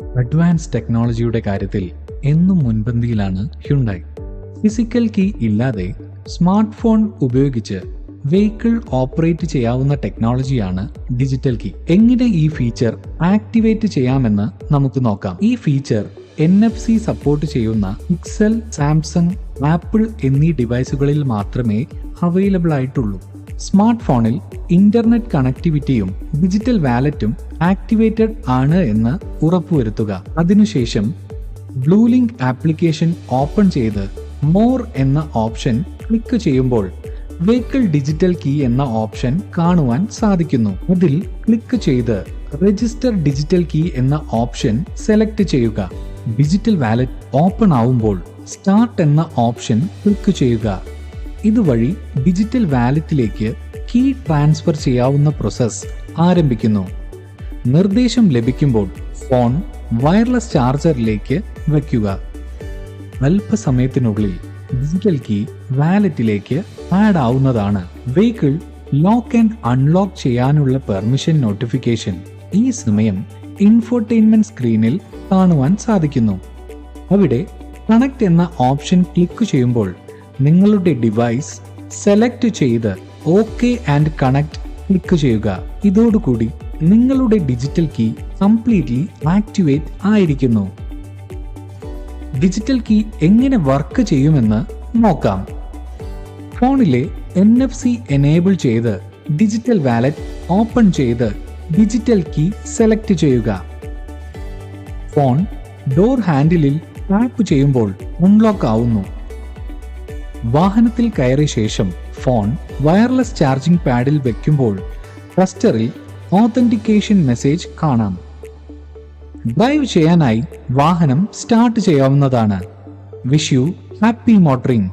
Advance ടെക്നോളജിയുടെ കാര്യത്തിൽ എന്നും മുൻപന്തിയിലാണ് ഹ്യുണ്ടായി. ഫിസിക്കൽ കീ ഇല്ലാതെ സ്മാർട്ട് ഫോൺ ഉപയോഗിച്ച് വെഹിക്കിൾ ഓപ്പറേറ്റ് ചെയ്യാവുന്ന ടെക്നോളജിയാണ് ഡിജിറ്റൽ കീ. എങ്ങനെ ഈ ഫീച്ചർ ആക്ടിവേറ്റ് ചെയ്യാമെന്ന് നമുക്ക് നോക്കാം. ഈ ഫീച്ചർ NFC സപ്പോർട്ട് ചെയ്യുന്ന പിക്സൽ, സാംസങ്, ആപ്പിൾ എന്നീ ഡിവൈസുകളിൽ മാത്രമേ അവൈലബിൾ ആയിട്ടുള്ളൂ. സ്മാർട്ട് ഫോണിൽ ഇന്റർനെറ്റ് കണക്ടിവിറ്റിയും ഡിജിറ്റൽ വാലറ്റും ആക്ടിവേറ്റഡ് ആണ് എന്ന് ഉറപ്പുവരുത്തുക. അതിനുശേഷം ബ്ലൂ ലിങ്ക് ആപ്ലിക്കേഷൻ ഓപ്പൺ ചെയ്ത് മോർ എന്ന ഓപ്ഷൻ ക്ലിക്ക് ചെയ്യുമ്പോൾ വെഹിക്കിൾ ഡിജിറ്റൽ കീ എന്ന ഓപ്ഷൻ കാണുവാൻ സാധിക്കുന്നു. അതിൽ ക്ലിക്ക് ചെയ്ത് രജിസ്റ്റർ ഡിജിറ്റൽ കീ എന്ന ഓപ്ഷൻ സെലക്ട് ചെയ്യുക. ഡിജിറ്റൽ വാലറ്റ് ഓപ്പൺ ആവുമ്പോൾ സ്റ്റാർട്ട് എന്ന ഓപ്ഷൻ ക്ലിക്ക് ചെയ്യുക. ഇതുവഴി ഡിജിറ്റൽ വാലറ്റിലേക്ക് കീ ട്രാൻസ്ഫർ ചെയ്യാവുന്ന പ്രോസസ് ആരംഭിക്കുന്നു. നിർദ്ദേശം ലഭിക്കുമ്പോൾ ഫോൺ വയർലെസ് ചാർജറിലേക്ക് വയ്ക്കുക. അല്പസമയത്തിനുള്ളിൽ ഡിജിറ്റൽ കീ വാലറ്റിലേക്ക് ആഡ് ആവുന്നതാണ്. വെഹിക്കിൾ ലോക്ക് ആൻഡ് അൺലോക്ക് ചെയ്യാനുള്ള പെർമിഷൻ നോട്ടിഫിക്കേഷൻ ഈ സമയം ഇൻഫോർടൈൻമെന്റ് സ്ക്രീനിൽ കാണുവാൻ സാധിക്കുന്നു. അവിടെ കണക്ട് എന്ന ഓപ്ഷൻ ക്ലിക്ക് ചെയ്യുമ്പോൾ നിങ്ങളുടെ ഡിവൈസ് സെലക്ട് ചെയ്ത് ഓക്കെ ആൻഡ് കണക്ട് ക്ലിക്ക് ചെയ്യുക. ഇതോടുകൂടി നിങ്ങളുടെ ഡിജിറ്റൽ കീ കംപ്ലീറ്റ്ലി ആക്ടിവേറ്റ് ആയിരിക്കുന്നു. ഡിജിറ്റൽ കീ എങ്ങനെ വർക്ക് ചെയ്യുമെന്ന് നോക്കാം. ഫോണിലെ NFC എനേബിൾ ചെയ്ത് ഡിജിറ്റൽ വാലറ്റ് ഓപ്പൺ ചെയ്ത് ഡിജിറ്റൽ കീ സെലക്ട് ചെയ്യുക. ഫോൺ ഡോർ ഹാൻഡിലിൽ ടാപ്പ് ചെയ്യുമ്പോൾ അൺലോക്ക് ആവുന്നു. വാഹനത്തിൽ കയറിയ ശേഷം ഫോൺ വയർലെസ് ചാർജിംഗ് പാഡിൽ വെക്കുമ്പോൾ ക്ലസ്റ്ററിൽ ഓതന്റിക്കേഷൻ മെസ്സേജ് കാണാം. ഡ്രൈവ് ചെയ്യാനായി വാഹനം സ്റ്റാർട്ട് ചെയ്യാവുന്നതാണ്. Wish you happy motoring.